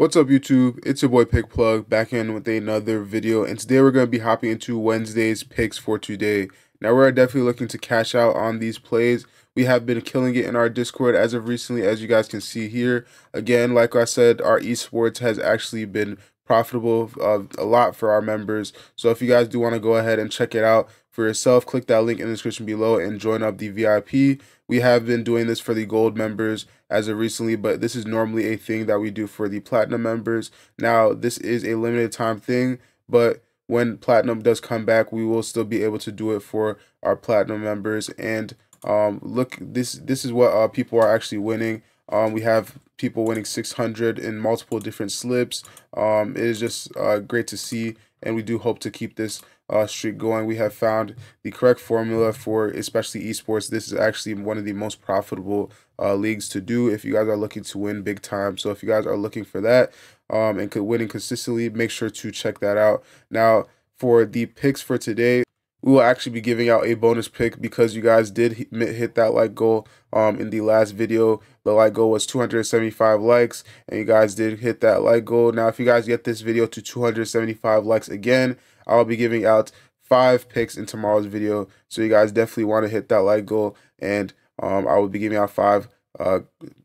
What's up, YouTube? It's your boy Pick Plug back in with another video, and today we're going to be hopping into Wednesday's picks for today. Now, we're definitely looking to cash out on these plays. We have been killing it in our Discord as of recently, as you guys can see here. Again, like I said, our esports has actually been profitable a lot for our members. So if you guys do want to go ahead and check it out for yourself, click that link in the description below and join up the VIP. We have been doing this for the gold members as of recently, but this is normally a thing that we do for the platinum members. Now, this is a limited time thing, but when platinum does come back, we will still be able to do it for our platinum members. And look, this is what people are actually winning. We have people winning 600 in multiple different slips. It is just great to see, and we do hope to keep this streak going. We have found the correct formula for especially esports. This is actually one of the most profitable leagues to do if you guys are looking to win big time. So if you guys are looking for that and winning consistently, make sure to check that out. Now, for the picks for today, we will actually be giving out a bonus pick because you guys did hit that like goal in the last video. The like goal was 275 likes, and you guys did hit that like goal. Now, if you guys get this video to 275 likes again, I'll be giving out 5 picks in tomorrow's video. So you guys definitely want to hit that like goal, and I will be giving out 5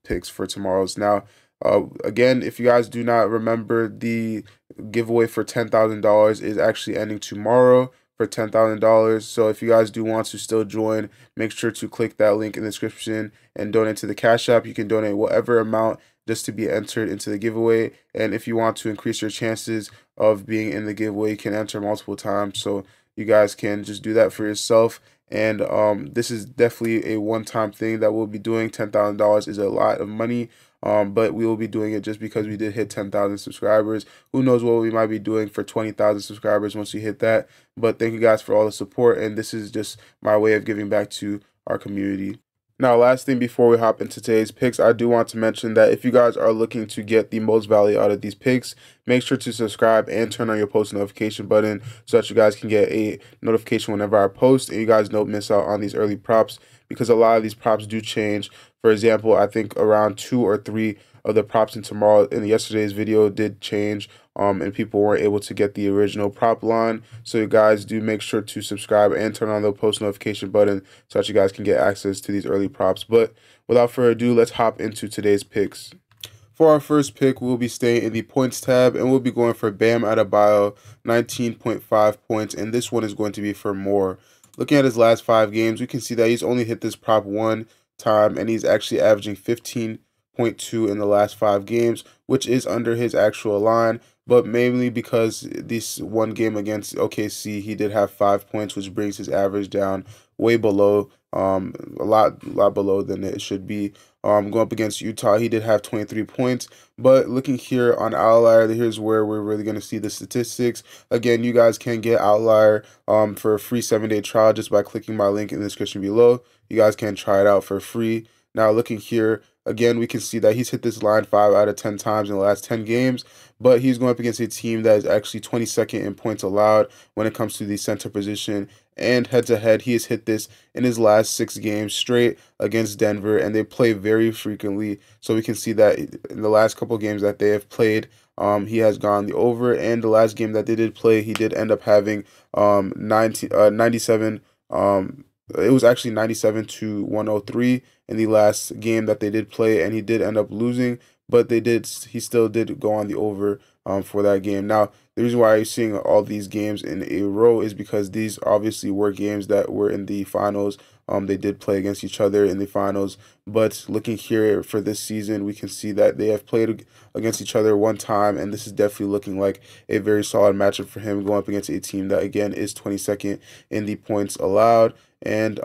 picks for tomorrow's. Now, again, if you guys do not remember, the giveaway for $10,000 is actually ending tomorrow for $10,000. So if you guys do want to still join, make sure to click that link in the description and donate to the Cash App. You can donate whatever amount just to be entered into the giveaway. And if you want to increase your chances of being in the giveaway, you can enter multiple times. So you guys can just do that for yourself. And this is definitely a one-time thing that we'll be doing. $10,000 is a lot of money. But we will be doing it just because we did hit 10,000 subscribers. Who knows what we might be doing for 20,000 subscribers once we hit that. But thank you guys for all the support, and this is just my way of giving back to our community. Now, last thing before we hop into today's picks, I do want to mention that if you guys are looking to get the most value out of these picks, make sure to subscribe and turn on your post notification button so that you guys can get a notification whenever I post, and you guys don't miss out on these early props, because a lot of these props do change. For example, I think around 2 or 3 of the props in yesterday's video did change, and people weren't able to get the original prop line. So you guys do make sure to subscribe and turn on the post notification button so that you guys can get access to these early props. But without further ado, let's hop into today's picks. For our first pick, we'll be staying in the points tab, and we'll be going for Bam Adebayo, 19.5 points, and this one is going to be for more. Looking at his last 5 games, we can see that he's only hit this prop 1 time, and he's actually averaging 15.2 in the last 5 games, which is under his actual line, but mainly because this one game against OKC, he did have 5 points, which brings his average down way below, a lot below than it should be. Going up against Utah, he did have 23 points, but looking here on Outlier, here's where we're really going to see the statistics. Again, you guys can get Outlier for a free 7-day trial just by clicking my link in the description below. You guys can try it out for free. Now, looking here, again, we can see that he's hit this line 5 out of 10 times in the last 10 games, but he's going up against a team that is actually 22nd in points allowed when it comes to the center position. And head-to-head, he has hit this in his last 6 games straight against Denver, and they play very frequently. So we can see that in the last couple games that they have played, he has gone the over, and the last game that they did play, he did end up having 97. It was actually 97 to 103 in the last game that they did play, and he did end up losing, but he still did go on the over for that game. Now, the reason why you're seeing all these games in a row is because these obviously were games that were in the finals. They did play against each other in the finals, but looking here for this season, we can see that they have played against each other one time, and this is definitely looking like a very solid matchup for him going up against a team that, again, is 22nd in the points allowed. And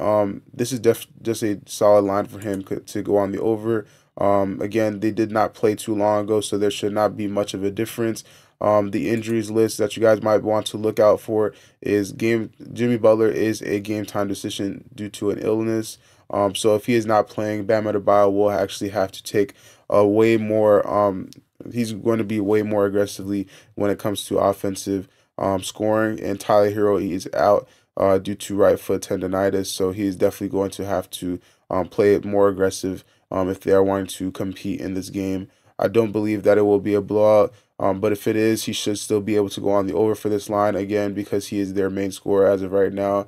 this is just a solid line for him to go on the over. Again, they did not play too long ago, so there should not be much of a difference. The injuries list that you guys might want to look out for is Jimmy Butler is a game time decision due to an illness. So if he is not playing, Bam Adebayo will actually have to take a way more. He's going to be way more aggressively when it comes to offensive scoring. And Tyler Hero, he is out due to right foot tendonitis, so he's definitely going to have to play it more aggressive if they are wanting to compete in this game. I don't believe that it will be a blowout. But if it is, he should still be able to go on the over for this line again because he is their main scorer as of right now.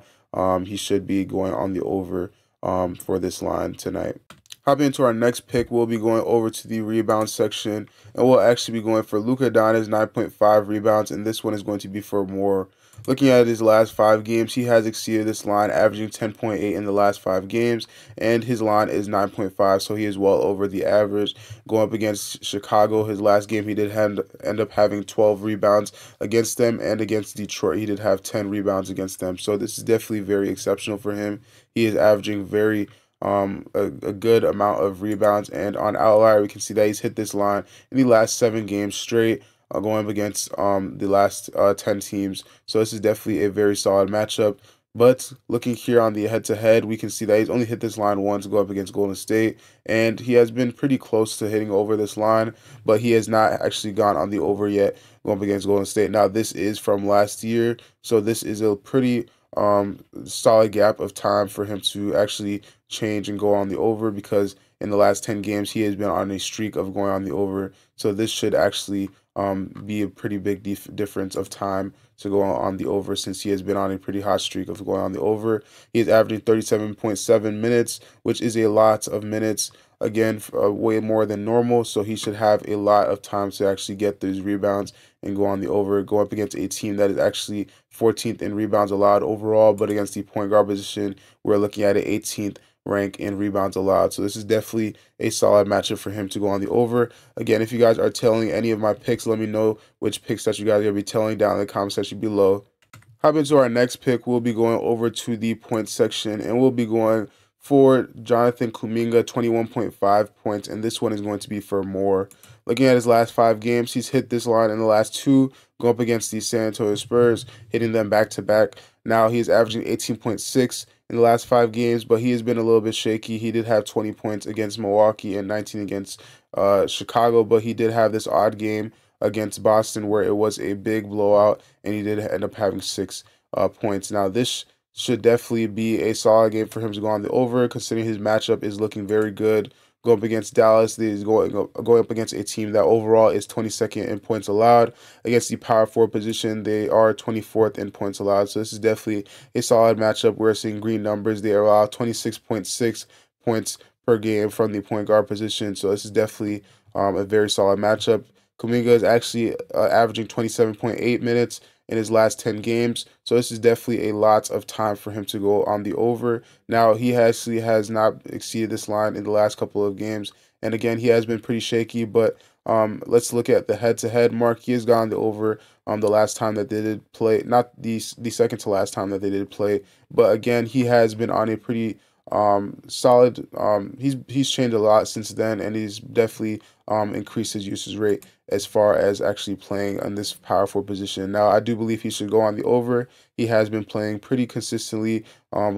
He should be going on the over for this line tonight. Hopping into our next pick, we'll be going over to the rebound section, and we'll actually be going for Luka Doncic's 9.5 rebounds, and this one is going to be for more. Looking at his last 5 games, he has exceeded this line, averaging 10.8 in the last 5 games, and his line is 9.5, so he is well over the average. Going up against Chicago, his last game, he did end up having 12 rebounds against them, and against Detroit, he did have 10 rebounds against them. So this is definitely very exceptional for him. He is averaging a good amount of rebounds, and on Outlier we can see that he's hit this line in the last 7 games straight, going up against the last 10 teams. So this is definitely a very solid matchup. But looking here on the head-to-head, we can see that he's only hit this line once, go up against Golden State, and he has been pretty close to hitting over this line, but he has not actually gone on the over yet, going up against Golden State. Now this is from last year, so this is a pretty solid gap of time for him to actually change and go on the over, because in the last 10 games he has been on a streak of going on the over. So this should actually be a pretty big difference of time to go on the over, since he has been on a pretty hot streak of going on the over. He is averaging 37.7 minutes, which is a lot of minutes. Again, way more than normal, so he should have a lot of time to actually get those rebounds and go on the over. Go up against a team that is actually 14th in rebounds allowed overall, but against the point guard position, we're looking at an 18th rank in rebounds allowed. So this is definitely a solid matchup for him to go on the over. Again, if you guys are telling any of my picks, let me know which picks that you guys are going to be telling down in the comment section below. Hop into our next pick, we'll be going over to the point section, and we'll be going for Jonathan Kuminga, 21.5 points, and this one is going to be for more. Looking at his last 5 games, he's hit this line in the last 2, go up against the San Antonio Spurs, hitting them back-to-back. Now he's averaging 18.6 in the last 5 games, but he has been a little bit shaky. He did have 20 points against Milwaukee and 19 against Chicago, but he did have this odd game against Boston where it was a big blowout, and he did end up having 6 points. Now this should definitely be a solid game for him to go on the over, considering his matchup is looking very good. Going up against Dallas, he's going up against a team that overall is 22nd in points allowed. Against the power forward position, they are 24th in points allowed. So this is definitely a solid matchup. We're seeing green numbers. They allow 26.6 points per game from the point guard position. So this is definitely a very solid matchup. Kuminga is actually averaging 27.8 minutes in his last 10 games. So this is definitely a lot of time for him to go on the over. Now, he actually has not exceeded this line in the last couple of games. And again, he has been pretty shaky, but let's look at the head-to-head mark. He has gone the over the last time that they did play, not the second to last time that they did play. But again, he has been on a pretty solid. He's changed a lot since then, and he's definitely increased his usage rate as far as actually playing on this power forward position. Now, I do believe he should go on the over. He has been playing pretty consistently,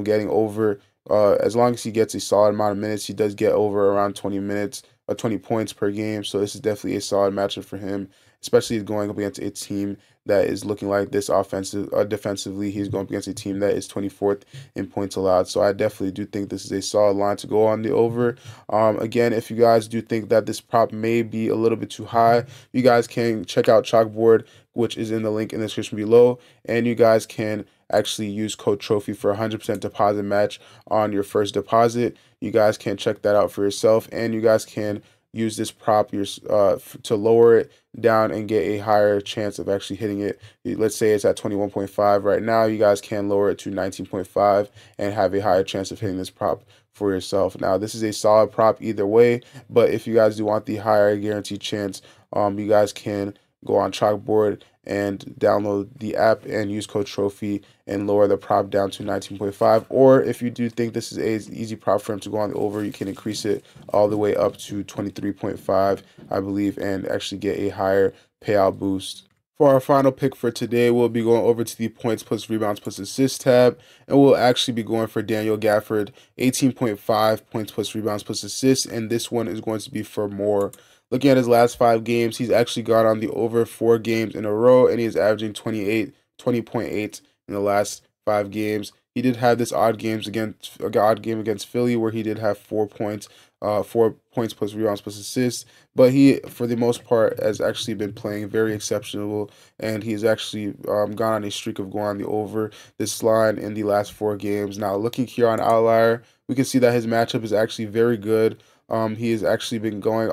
getting over. As long as he gets a solid amount of minutes, he does get over around 20 minutes, 20 points per game. So this is definitely a solid matchup for him, especially going up against a team that is looking like this defensively. He's going up against a team that is 24th in points allowed. So I definitely do think this is a solid line to go on the over. Again, if you guys do think that this prop may be a little bit too high, you guys can check out Chalkboard, which is in the link in the description below, and you guys can actually use code TROPHY for 100% deposit match on your first deposit. You guys can check that out for yourself, and you guys can use this prop to lower it down and get a higher chance of actually hitting it. Let's say it's at 21.5 right now. You guys can lower it to 19.5 and have a higher chance of hitting this prop for yourself. Now, this is a solid prop either way, but if you guys do want the higher guaranteed chance, you guys can go on Chalkboard and download the app and use code TROPHY and lower the prop down to 19.5. Or if you do think this is an easy prop for him to go on the over, you can increase it all the way up to 23.5, I believe, and actually get a higher payout boost. For our final pick for today, we'll be going over to the points plus rebounds plus assists tab, and we'll actually be going for Daniel Gafford, 18.5 points plus rebounds plus assists, and this one is going to be for more. Looking at his last 5 games, he's actually got on the over 4 games in a row, and he's averaging 20.8 in the last 5 games. He did have this odd game against Philly where he did have 4 points 4 points plus rebounds plus assists. But he, for the most part, has actually been playing very exceptional, and he's actually gone on a streak of going on the over this line in the last 4 games. Now, looking here on Outlier, we can see that his matchup is actually very good. He has actually been going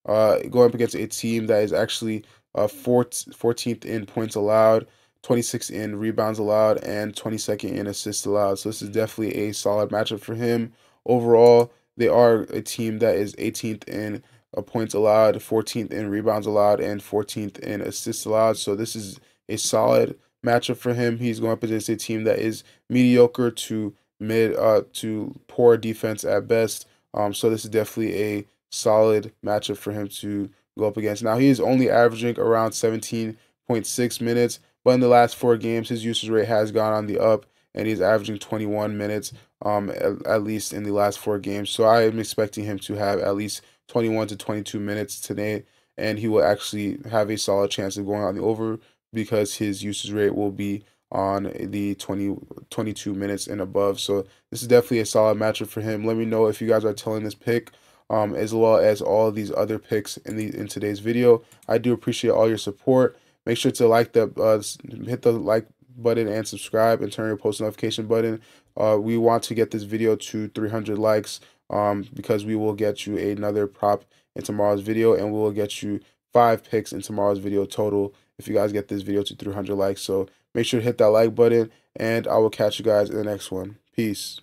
up against a team that is actually 14th in points allowed, 26th in rebounds allowed, and 22nd in assists allowed. So this is definitely a solid matchup for him. Overall, they are a team that is 18th in points allowed, 14th in rebounds allowed, and 14th in assists allowed. So this is a solid matchup for him. He's going up against a team that is mediocre to poor defense at best. So this is definitely a solid matchup for him to go up against. Now, he is only averaging around 17.6 minutes, but in the last 4 games, his usage rate has gone on the up, and he's averaging 21 minutes at least in the last 4 games. So I am expecting him to have at least 21 to 22 minutes today, and he will actually have a solid chance of going on the over because his usage rate will be on the 22 minutes and above. So this is definitely a solid matchup for him. Let me know if you guys are telling this pick, as well as all of these other picks in today's video. I do appreciate all your support. Make sure to hit the like button and subscribe, and turn your post notification button. We want to get this video to 300 likes, because we will get you another prop in tomorrow's video, and we will get you 5 picks in tomorrow's video total if you guys get this video to 300 likes. So make sure to hit that like button, and I will catch you guys in the next one. Peace.